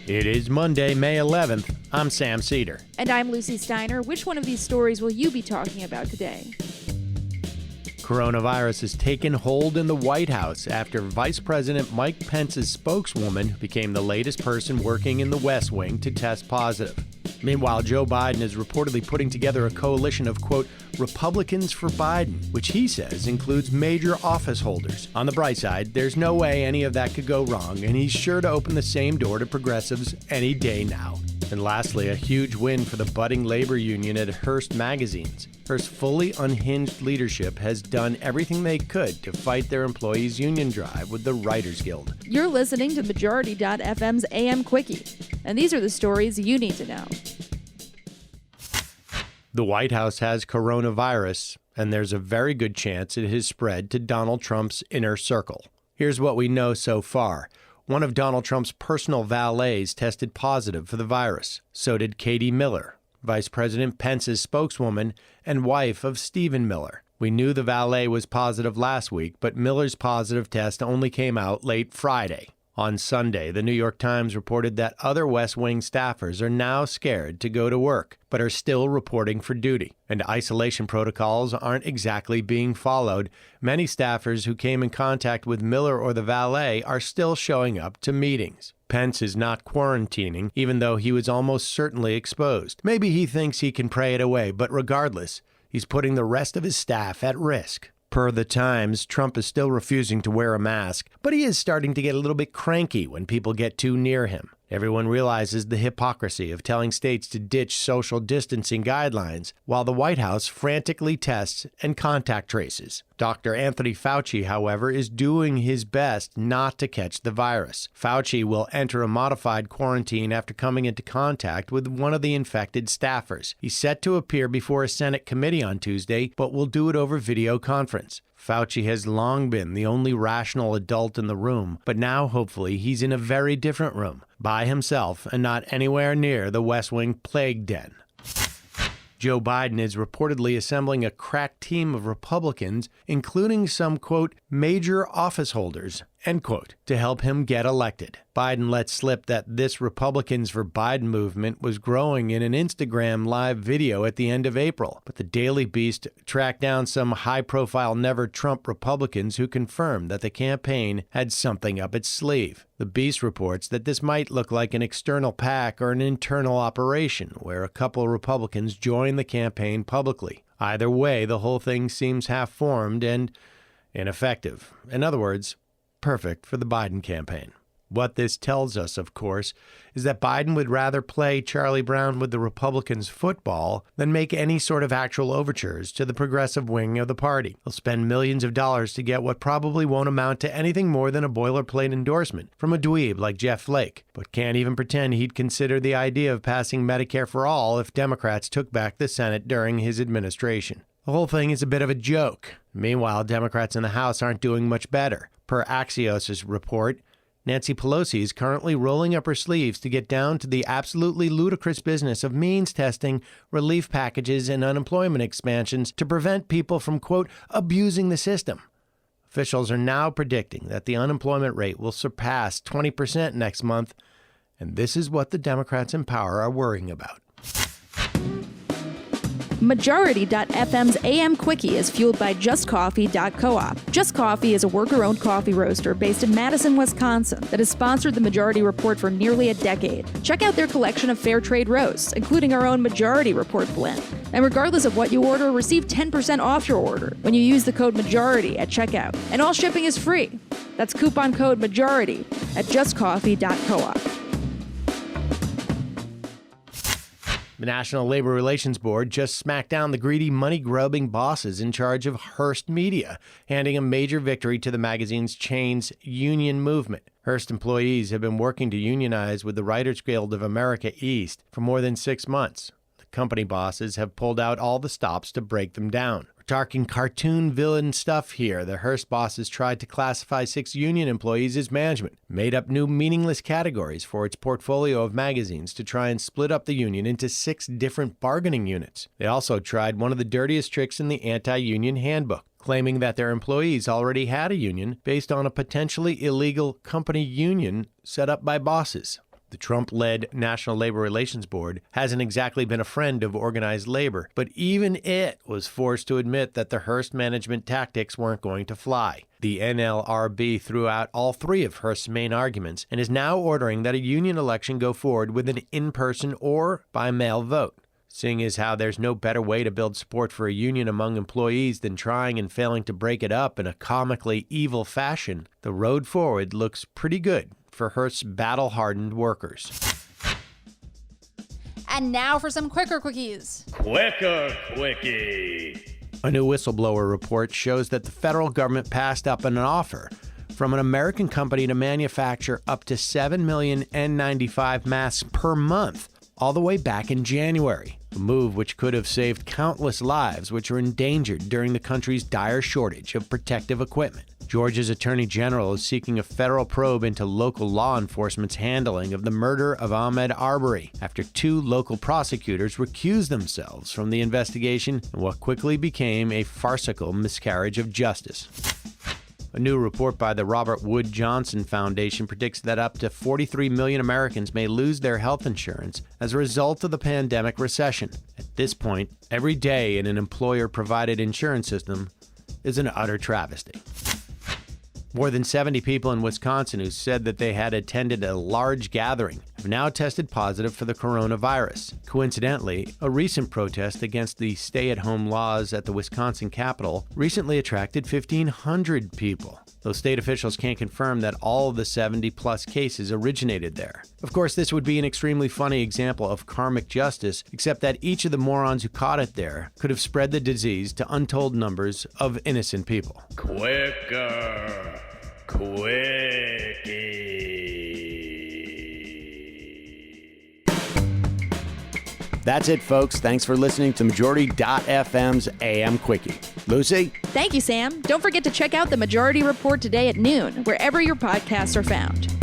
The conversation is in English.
It is Monday, May 11th. I'm Sam Cedar. And I'm Lucy Steiner. Which one of these stories will you be talking about today? Coronavirus has taken hold in the White House after Vice President Mike Pence's spokeswoman became the latest person working in the West Wing to test positive. Meanwhile, Joe Biden is reportedly putting together a coalition of, quote, Republicans for Biden, which he says includes major office holders. On the bright side, there's no way any of that could go wrong, and he's sure to open the same door to progressives any day now. And lastly, a huge win for the budding labor union at Hearst magazines. Hearst's fully unhinged leadership has done everything they could to fight their employees' union drive with the Writers Guild. You're listening to Majority.fm's AM Quickie, and these are the stories you need to know. The White House has coronavirus, and there's a very good chance it has spread to Donald Trump's inner circle. Here's what we know so far. One of Donald Trump's personal valets tested positive for the virus. So did Katie Miller, Vice President Pence's spokeswoman and wife of Stephen Miller. We knew the valet was positive last week, but Miller's positive test only came out late Friday. On Sunday, the New York Times reported that other West Wing staffers are now scared to go to work, but are still reporting for duty. And isolation protocols aren't exactly being followed. Many staffers who came in contact with Miller or the valet are still showing up to meetings. Pence is not quarantining, even though he was almost certainly exposed. Maybe he thinks he can pray it away, but regardless, he's putting the rest of his staff at risk. Per the Times, Trump is still refusing to wear a mask, but he is starting to get a little bit cranky when people get too near him. Everyone realizes the hypocrisy of telling states to ditch social distancing guidelines while the White House frantically tests and contact traces. Dr. Anthony Fauci, however, is doing his best not to catch the virus. Fauci will enter a modified quarantine after coming into contact with one of the infected staffers. He's set to appear before a Senate committee on Tuesday, but will do it over video conference. Fauci has long been the only rational adult in the room, but now hopefully he's in a very different room, by himself and not anywhere near the West Wing plague den. Joe Biden is reportedly assembling a crack team of Republicans, including some, quote, major office holders, end quote, to help him get elected. Biden let slip that this Republicans for Biden movement was growing in an Instagram live video at the end of April. But the Daily Beast tracked down some high-profile Never Trump Republicans who confirmed that the campaign had something up its sleeve. The Beast reports that this might look like an external PAC or an internal operation where a couple of Republicans join the campaign publicly. Either way, the whole thing seems half-formed and ineffective. In other words, perfect for the Biden campaign. What this tells us, of course, is that Biden would rather play Charlie Brown with the Republicans football than make any sort of actual overtures to the progressive wing of the party. He'll spend millions of dollars to get what probably won't amount to anything more than a boilerplate endorsement from a dweeb like Jeff Flake, but can't even pretend he'd consider the idea of passing Medicare for all if Democrats took back the Senate during his administration. The whole thing is a bit of a joke. Meanwhile, Democrats in the House aren't doing much better. Per Axios' report, Nancy Pelosi is currently rolling up her sleeves to get down to the absolutely ludicrous business of means testing, relief packages, and unemployment expansions to prevent people from, quote, abusing the system. Officials are now predicting that the unemployment rate will surpass 20% next month, and this is what the Democrats in power are worrying about. Majority.fm's AM Quickie is fueled by JustCoffee.coop. Just Coffee is a worker-owned coffee roaster based in Madison, Wisconsin that has sponsored the Majority Report for nearly a decade. Check out their collection of fair trade roasts, including our own Majority Report blend. And regardless of what you order, receive 10% off your order when you use the code MAJORITY at checkout. And all shipping is free. That's coupon code MAJORITY at JustCoffee.coop. The National Labor Relations Board just smacked down the greedy, money-grubbing bosses in charge of Hearst Media, handing a major victory to the magazine's chain's union movement. Hearst employees have been working to unionize with the Writers Guild of America East for more than 6 months. The company bosses have pulled out all the stops to break them down. Talking cartoon villain stuff here. The Hearst bosses tried to classify 6 union employees as management, made up new meaningless categories for its portfolio of magazines to try and split up the union into 6 different bargaining units. They also tried one of the dirtiest tricks in the anti-union handbook, claiming that their employees already had a union based on a potentially illegal company union set up by bosses. The Trump-led National Labor Relations Board hasn't exactly been a friend of organized labor, but even it was forced to admit that the Hearst management tactics weren't going to fly. The NLRB threw out all three of Hearst's main arguments and is now ordering that a union election go forward with an in-person or by mail vote. Seeing as how there's no better way to build support for a union among employees than trying and failing to break it up in a comically evil fashion, the road forward looks pretty good for Hearst's battle-hardened workers. And now for some quicker quickies. Quicker quickie. A new whistleblower report shows that the federal government passed up an offer from an American company to manufacture up to 7 million N95 masks per month, all the way back in January. A move which could have saved countless lives which are endangered during the country's dire shortage of protective equipment. Georgia's Attorney General is seeking a federal probe into local law enforcement's handling of the murder of Ahmaud Arbery after two local prosecutors recused themselves from the investigation in what quickly became a farcical miscarriage of justice. A new report by the Robert Wood Johnson Foundation predicts that up to 43 million Americans may lose their health insurance as a result of the pandemic recession. At this point, every day in an employer-provided insurance system is an utter travesty. More than 70 people in Wisconsin who said that they had attended a large gathering have now tested positive for the coronavirus. Coincidentally, a recent protest against the stay-at-home laws at the Wisconsin Capitol recently attracted 1,500 people, though state officials can't confirm that all of the 70-plus cases originated there. Of course, this would be an extremely funny example of karmic justice, except that each of the morons who caught it there could have spread the disease to untold numbers of innocent people. Quicker quickie. That's it, folks. Thanks for listening to Majority.fm's AM Quickie. Lucy? Thank you, Sam. Don't forget to check out the Majority Report today at noon, wherever your podcasts are found.